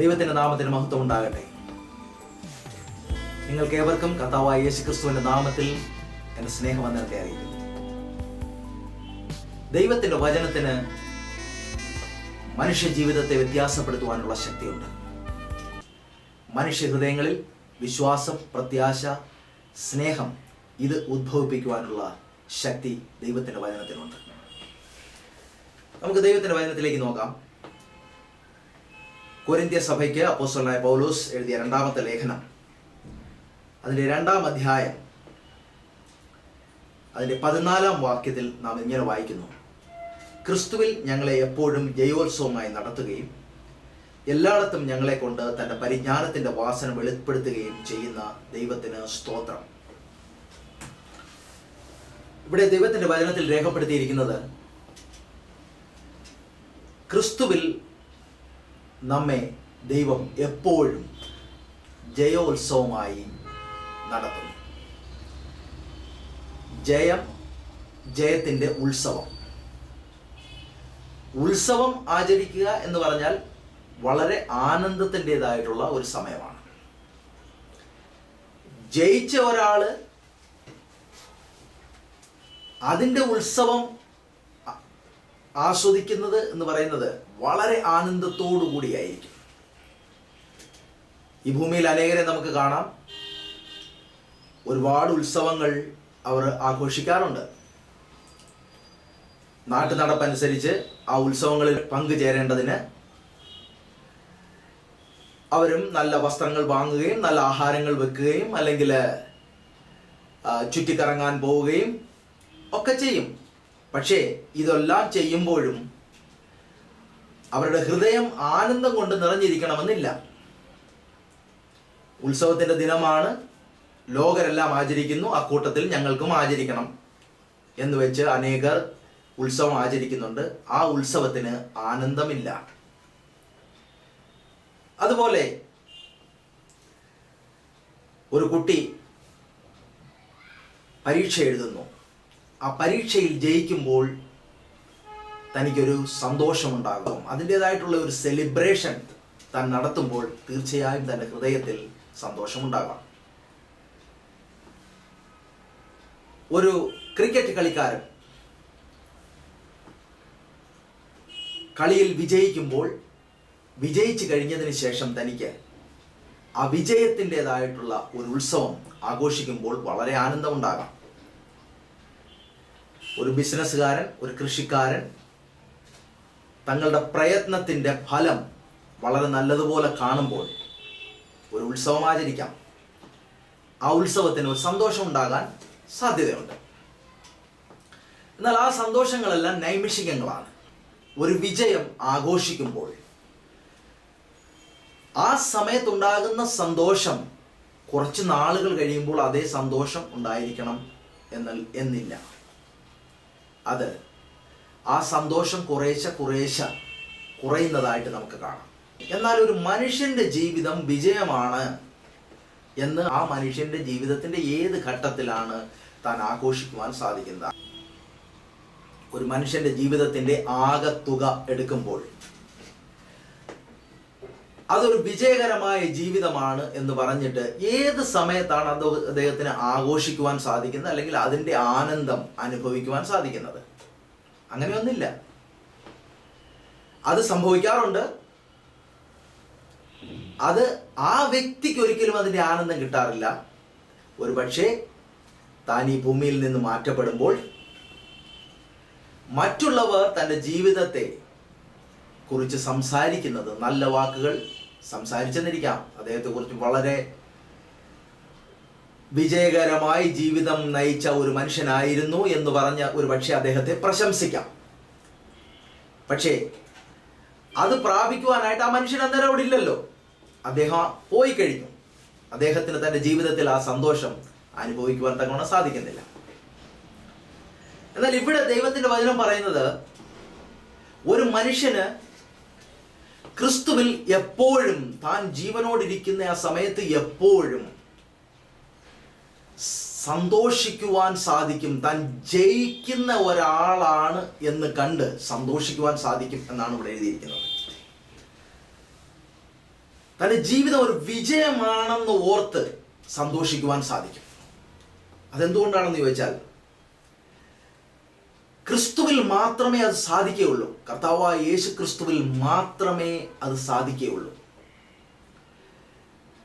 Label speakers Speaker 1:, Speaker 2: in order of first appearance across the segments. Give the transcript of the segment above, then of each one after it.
Speaker 1: ദൈവത്തിന്റെ നാമത്തിന് മഹത്വം ഉണ്ടാകട്ടെ. നിങ്ങൾക്ക് ഏവർക്കും കർത്താവായ യേശുക്രിസ്തുവിന്റെ നാമത്തിൽ എന്റെ സ്നേഹവന്ദനത്തെ അറിയിക്കുന്നു. ദൈവത്തിന്റെ വചനത്തിന് മനുഷ്യ ജീവിതത്തെ വ്യത്യാസപ്പെടുത്തുവാനുള്ള ശക്തിയുണ്ട്. മനുഷ്യ ഹൃദയങ്ങളിൽ വിശ്വാസം, പ്രത്യാശ, സ്നേഹം ഇത് ഉദ്ഭവിപ്പിക്കുവാനുള്ള ശക്തി ദൈവത്തിന്റെ വചനത്തിനുണ്ട്. നമുക്ക് ദൈവത്തിന്റെ വചനത്തിലേക്ക് നോക്കാം. കൊരിന്ത്യ സഭയ്ക്ക് അപ്പോസ്തലനായ പൗലോസ് എഴുതിയ രണ്ടാമത്തെ ലേഖനം, അതിൻ്റെ 2-ാം അധ്യായം, അതിൻ്റെ 14-ാം വാക്യത്തിൽ നാം ഇങ്ങനെ വായിക്കുന്നു: ക്രിസ്തുവിൽ ഞങ്ങളെ എപ്പോഴും ജയോത്സവമായി നടത്തുകയും എല്ലായിടത്തും ഞങ്ങളെ കൊണ്ട് തൻ്റെ പരിജ്ഞാനത്തിൻ്റെ വാസന വെളിപ്പെടുത്തുകയും ചെയ്യുന്ന ദൈവത്തിന് സ്തോത്രം. ഇവിടെ ദൈവത്തിൻ്റെ വചനത്തിൽ രേഖപ്പെടുത്തിയിരിക്കുന്നത് ക്രിസ്തുവിൽ നമ്മെ ദൈവം എപ്പോഴും ജയോത്സവമായി നടത്തുന്നു. ജയം, ജയത്തിൻ്റെ ഉത്സവം. ഉത്സവം ആചരിക്കുക എന്ന് പറഞ്ഞാൽ വളരെ ആനന്ദത്തിൻ്റെതായിട്ടുള്ള ഒരു സമയമാണ്. ജയിച്ച ഒരാള് അതിൻ്റെ ഉത്സവം ആസ്വദിക്കുന്നത് എന്ന് പറയുന്നത് വളരെ ആനന്ദത്തോടു കൂടിയായിരിക്കും. ഈ ഭൂമിയിൽ അനേകരെ നമുക്ക് കാണാം. ഒരുപാട് ഉത്സവങ്ങൾ അവർ ആഘോഷിക്കാറുണ്ട്. നാട്ടു നടപ്പനുസരിച്ച് ആ ഉത്സവങ്ങളിൽ പങ്കുചേരേണ്ടതിന് അവരും നല്ല വസ്ത്രങ്ങൾ വാങ്ങുകയും നല്ല ആഹാരങ്ങൾ വെക്കുകയും അല്ലെങ്കിൽ ചുറ്റിക്കറങ്ങാൻ പോവുകയും ഒക്കെ ചെയ്യും. പക്ഷേ ഇതെല്ലാം ചെയ്യുമ്പോഴും അവരുടെ ഹൃദയം ആനന്ദം കൊണ്ട് നിറഞ്ഞിരിക്കണമെന്നില്ല. ഉത്സവത്തിൻ്റെ ദിനമാണ്, ലോകരെല്ലാം ആചരിക്കുന്നു, അക്കൂട്ടത്തിൽ ഞങ്ങൾക്കും ആചരിക്കണം എന്ന് വെച്ച് അനേകർ ഉത്സവം ആചരിക്കുന്നുണ്ട്. ആ ഉത്സവത്തിന് ആനന്ദമില്ല. അതുപോലെ ഒരു കുട്ടി പരീക്ഷ എഴുതുന്നു. ആ പരീക്ഷയിൽ ജയിക്കുമ്പോൾ തനിക്കൊരു സന്തോഷമുണ്ടാകും. അതിൻ്റെതായിട്ടുള്ള ഒരു സെലിബ്രേഷൻ താൻ നടത്തുമ്പോൾ തീർച്ചയായും തൻ്റെ ഹൃദയത്തിൽ സന്തോഷമുണ്ടാകാം. ഒരു ക്രിക്കറ്റ് കളിക്കാരൻ കളിയിൽ വിജയിക്കുമ്പോൾ, വിജയിച്ചു കഴിഞ്ഞതിന് ശേഷം തനിക്ക് ആ വിജയത്തിൻ്റെതായിട്ടുള്ള ഒരു ഉത്സവം ആഘോഷിക്കുമ്പോൾ വളരെ ആനന്ദമുണ്ടാകാം. ഒരു ബിസിനസ്സുകാരൻ, ഒരു കൃഷിക്കാരൻ തങ്ങളുടെ പ്രയത്നത്തിൻ്റെ ഫലം വളരെ നല്ലതുപോലെ കാണുമ്പോൾ ഒരു ഉത്സവം ആചരിക്കാം. ആ ഉത്സവത്തിന് ഒരു സന്തോഷം ഉണ്ടാകാൻ സാധ്യതയുണ്ട്. എന്നാൽ ആ സന്തോഷങ്ങളെല്ലാം നൈമിഷികങ്ങളാണ്. ഒരു വിജയം ആഘോഷിക്കുമ്പോൾ ആ സമയത്തുണ്ടാകുന്ന സന്തോഷം കുറച്ച് നാളുകൾ കഴിയുമ്പോൾ അതേ സന്തോഷം ഉണ്ടായിരിക്കണം എന്നില്ല. അത് ആ സന്തോഷം കുറേശ്ശെ കുറയുന്നതായിട്ട് നമുക്ക് കാണാം. എന്നാൽ ഒരു മനുഷ്യൻ്റെ ജീവിതം വിജയമാണ് എന്ന് ആ മനുഷ്യൻ്റെ ജീവിതത്തിൻ്റെ ഏത് ഘട്ടത്തിലാണ് താൻ ആഘോഷിക്കുവാൻ സാധിക്കുന്നത്? ഒരു മനുഷ്യൻ്റെ ജീവിതത്തിൻ്റെ ആകത്തുക എടുക്കുമ്പോൾ അതൊരു വിജയകരമായ ജീവിതമാണ് എന്ന് പറഞ്ഞിട്ട് ഏത് സമയത്താണ് അദ്ദേഹത്തിന് ആഘോഷിക്കുവാൻ സാധിക്കുന്നത്, അല്ലെങ്കിൽ അതിൻ്റെ ആനന്ദം അനുഭവിക്കുവാൻ സാധിക്കുന്നത്? അങ്ങനെയൊന്നില്ല. അത് സംഭവിക്കാറുണ്ട്. അത് ആ വ്യക്തിക്ക് ഒരിക്കലും അതിൻ്റെ ആനന്ദം കിട്ടാറില്ല. ഒരു പക്ഷേ താൻ ഈ ഭൂമിയിൽ നിന്ന് മാറ്റപ്പെടുമ്പോൾ മറ്റുള്ളവർ തൻ്റെ ജീവിതത്തെ കുറിച്ച് സംസാരിക്കുന്നത്, നല്ല വാക്കുകൾ സംസാരിച്ചെന്നിരിക്കാം. അദ്ദേഹത്തെക്കുറിച്ച് വളരെ വിജയകരമായി ജീവിതം നയിച്ച ഒരു മനുഷ്യനായിരുന്നു എന്ന് പറഞ്ഞ ഒരു പക്ഷേ അദ്ദേഹത്തെ പ്രശംസിക്കാം. പക്ഷേ അത് പ്രാപിക്കുവാനായിട്ട് ആ മനുഷ്യൻ അന്നേരം അവിടെ ഇല്ലല്ലോ. അദ്ദേഹം പോയി കഴിഞ്ഞു. അദ്ദേഹത്തിന് തൻ്റെ ജീവിതത്തിൽ ആ സന്തോഷം അനുഭവിക്കുവാൻ തക്കവണ്ണം സാധിക്കുന്നില്ല. എന്നാൽ ഇവിടെ ദൈവത്തിൻ്റെ വചനം പറയുന്നത് ഒരു മനുഷ്യന് ക്രിസ്തുവിൽ എപ്പോഴും, താൻ ജീവനോടിരിക്കുന്ന ആ സമയത്ത് എപ്പോഴും സന്തോഷിക്കുവാൻ സാധിക്കും. താൻ ജയിക്കുന്ന ഒരാളാണ് എന്ന് കണ്ട് സന്തോഷിക്കുവാൻ സാധിക്കും എന്നാണ് ഇവിടെ എഴുതിയിരിക്കുന്നത്. തൻ്റെ ജീവിതം ഒരു വിജയമാണെന്ന് ഓർത്ത് സന്തോഷിക്കുവാൻ സാധിക്കും. അതെന്തുകൊണ്ടാണെന്ന് ചോദിച്ചാൽ ക്രിസ്തുവിൽ മാത്രമേ അത് സാധിക്കുകയുള്ളൂ. കർത്താവായ യേശു ക്രിസ്തുവിൽ മാത്രമേ അത് സാധിക്കുകയുള്ളൂ.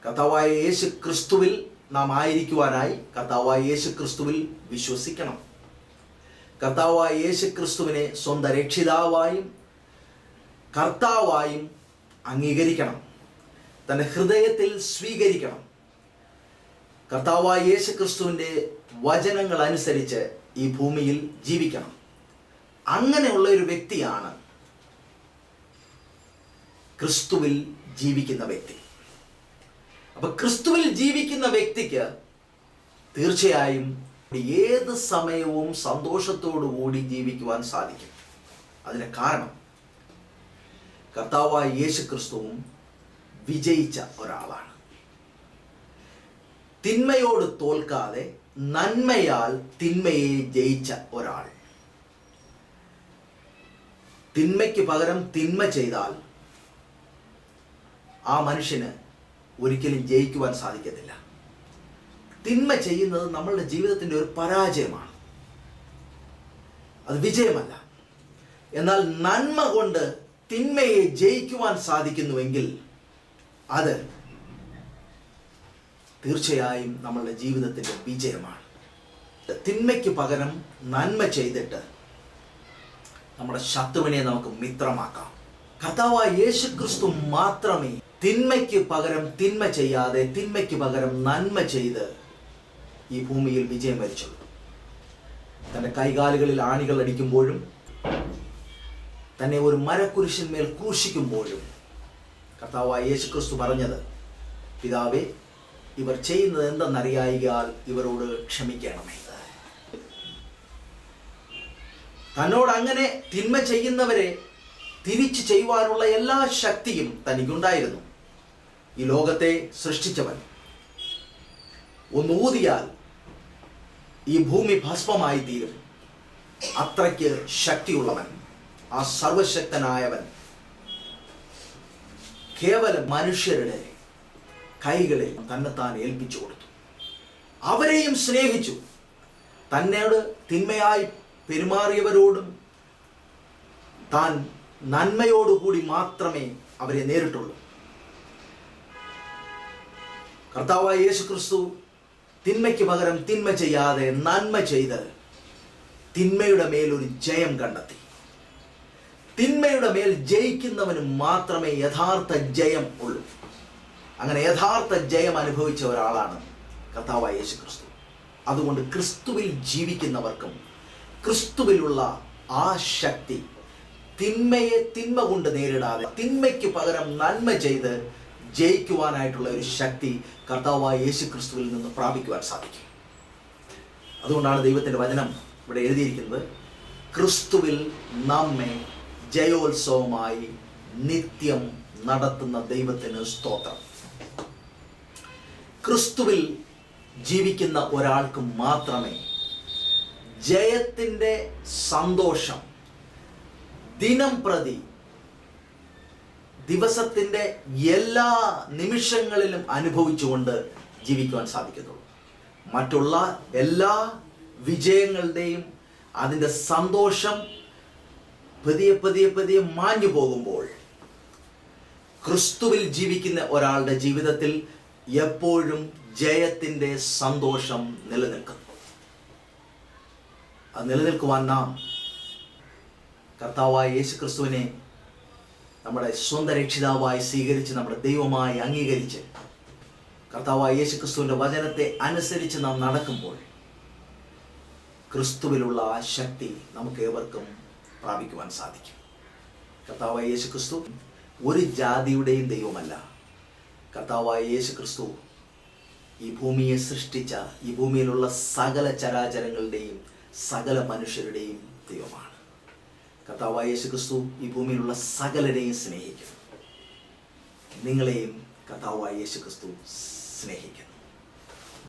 Speaker 1: കർത്താവായ യേശു ക്രിസ്തുവിൽ നാം ആയിരിക്കുവാനായി കർത്താവായ യേശു ക്രിസ്തുവിൽ വിശ്വസിക്കണം. കർത്താവായ യേശു ക്രിസ്തുവിനെ സ്വന്തം രക്ഷിതാവായും കർത്താവായും അംഗീകരിക്കണം. തൻ്റെ ഹൃദയത്തിൽ സ്വീകരിക്കണം. കർത്താവായ യേശു ക്രിസ്തുവിൻ്റെ വചനങ്ങൾ അനുസരിച്ച് ഈ ഭൂമിയിൽ ജീവിക്കണം. അങ്ങനെയുള്ള ഒരു വ്യക്തിയാണ് ക്രിസ്തുവിൽ ജീവിക്കുന്ന വ്യക്തി. അപ്പൊ ക്രിസ്തുവിൽ ജീവിക്കുന്ന വ്യക്തിക്ക് തീർച്ചയായും ഏത് സമയവും സന്തോഷത്തോടു കൂടി ജീവിക്കുവാൻ സാധിക്കും. അതിന് കാരണം കർത്താവായ യേശു ക്രിസ്തുവും വിജയിച്ച ഒരാളാണ്. തിന്മയോട് തോൽക്കാതെ നന്മയാൽ തിന്മയെ ജയിച്ച ഒരാൾ. തിന്മയ്ക്ക് പകരം തിന്മ ചെയ്താൽ ആ മനുഷ്യന് ഒരിക്കലും ജയിക്കുവാൻ സാധിക്കത്തില്ല. തിന്മ ചെയ്യുന്നത് നമ്മളുടെ ജീവിതത്തിൻ്റെ ഒരു പരാജയമാണ്, അത് വിജയമല്ല. എന്നാൽ നന്മ കൊണ്ട് തിന്മയെ ജയിക്കുവാൻ സാധിക്കുന്നുവെങ്കിൽ അത് തീർച്ചയായും നമ്മളുടെ ജീവിതത്തിൻ്റെ വിജയമാണ്. തിന്മയ്ക്ക് പകരം നന്മ ചെയ്തിട്ട് നമ്മുടെ ശത്രുവിനെ നമുക്ക് മിത്രമാക്കാം. കർത്താവായ യേശു ക്രിസ്തു മാത്രമേ തിന്മയ്ക്ക് പകരം തിന്മ ചെയ്യാതെ തിന്മയ്ക്ക് പകരം നന്മ ചെയ്ത് ഈ ഭൂമിയിൽ വിജയം വരിച്ചുള്ളൂ. തൻ്റെ കൈകാലുകളിൽ ആണികൾ അടിക്കുമ്പോഴും തന്നെ ഒരു മരക്കുരിശന്മേൽ ക്രൂശിക്കുമ്പോഴും കർത്താവായ യേശു ക്രിസ്തു പറഞ്ഞത്, പിതാവേ, ഇവർ ചെയ്യുന്നത് എന്തെന്നറിയായികയാൽ ഇവരോട് ക്ഷമിക്കണമേ. തന്നോട് അങ്ങനെ തിന്മ ചെയ്യുന്നവരെ തിരിച്ചു ചെയ്യുവാനുള്ള എല്ലാ ശക്തിയും തനിക്കുണ്ടായിരുന്നു. ഈ ലോകത്തെ സൃഷ്ടിച്ചവൻ ഒന്ന് ഊതിയാൽ ഈ ഭൂമി ഭസ്മമായി തീരും. അത്രയ്ക്ക് ശക്തിയുള്ളവൻ, ആ സർവശക്തനായവൻ കേവലം മനുഷ്യരുടെ കൈകളിൽ തന്നെത്താൻ ഏൽപ്പിച്ചു കൊടുത്തു. അവരെയും സ്നേഹിച്ചു. തന്നോട് തിന്മയായി പെരുമാറിയവരോടും താൻ നന്മയോടുകൂടി മാത്രമേ അവരെ നേരിട്ടുള്ളൂ. കർത്താവായ യേശു ക്രിസ്തു തിന്മയ്ക്ക് പകരം തിന്മ ചെയ്യാതെ നന്മ ചെയ്ത് തിന്മയുടെ മേൽ ഒരു ജയം കണ്ടെത്തി. തിന്മയുടെ മേൽ ജയിക്കുന്നവന് മാത്രമേ യഥാർത്ഥ ജയം ഉള്ളൂ. അങ്ങനെ യഥാർത്ഥ ജയം അനുഭവിച്ച ഒരാളാണ് കർത്താവായ യേശു ക്രിസ്തു. അതുകൊണ്ട് ക്രിസ്തുവിൽ ജീവിക്കുന്നവർക്കും ക്രിസ്തുവിലുള്ള ആ ശക്തി, തിന്മയെ തിന്മ കൊണ്ട് നേരിടാതെ തിന്മയ്ക്ക് പകരം നന്മ ചെയ്ത് ജയിക്കുവാനായിട്ടുള്ള ഒരു ശക്തി കർത്താവായ യേശു ക്രിസ്തുവിൽ നിന്ന് പ്രാപിക്കുവാൻ സാധിക്കും. അതുകൊണ്ടാണ് ദൈവത്തിൻ്റെ വചനം ഇവിടെ എഴുതിയിരിക്കുന്നത്, ക്രിസ്തുവിൽ നമ്മെ ജയോത്സവമായി നിത്യം നടത്തുന്ന ദൈവത്തിന് സ്തോത്രം. ക്രിസ്തുവിൽ ജീവിക്കുന്ന ഒരാൾക്ക് മാത്രമേ ജയത്തിൻ്റെ സന്തോഷം ദിനം പ്രതി ദിവസത്തിൻ്റെ എല്ലാ നിമിഷങ്ങളിലും അനുഭവിച്ചുകൊണ്ട് ജീവിക്കുവാൻ സാധിക്കുന്നുള്ളൂ. മറ്റുള്ള എല്ലാ വിജയങ്ങളുടെയും അതിൻ്റെ സന്തോഷം പതിയെ മാഞ്ഞു പോകുമ്പോൾ ക്രിസ്തുവിൽ ജീവിക്കുന്ന ഒരാളുടെ ജീവിതത്തിൽ എപ്പോഴും ജയത്തിൻ്റെ സന്തോഷം നിലനിൽക്കും. അത് നിലനിൽക്കുവാൻ നാം കർത്താവായ യേശു ക്രിസ്തുവിനെ നമ്മുടെ സ്വന്തം രക്ഷിതാവായി സ്വീകരിച്ച് നമ്മുടെ ദൈവമായി അംഗീകരിച്ച് കർത്താവായ യേശു ക്രിസ്തുവിൻ്റെ വചനത്തെ അനുസരിച്ച് നാം നടക്കുമ്പോൾ ക്രിസ്തുവിലുള്ള ആ ശക്തി നമുക്ക് ഏവർക്കും പ്രാപിക്കുവാൻ സാധിക്കും. കർത്താവായ യേശു ക്രിസ്തു ഒരു ജാതിയുടെയും ദൈവമല്ല. കർത്താവായ യേശു ക്രിസ്തു ഈ ഭൂമിയെ സൃഷ്ടിച്ച ഈ ഭൂമിയിലുള്ള സകല ചരാചരങ്ങളുടെയും സകല മനുഷ്യരുടെയും ദൈവമാണ്. കർത്താവായ യേശു ക്രിസ്തു ഈ ഭൂമിയിലുള്ള സകലരെയും സ്നേഹിക്കുന്നു. നിങ്ങളെയും കർത്താവായ യേശു ക്രിസ്തു സ്നേഹിക്കുന്നു.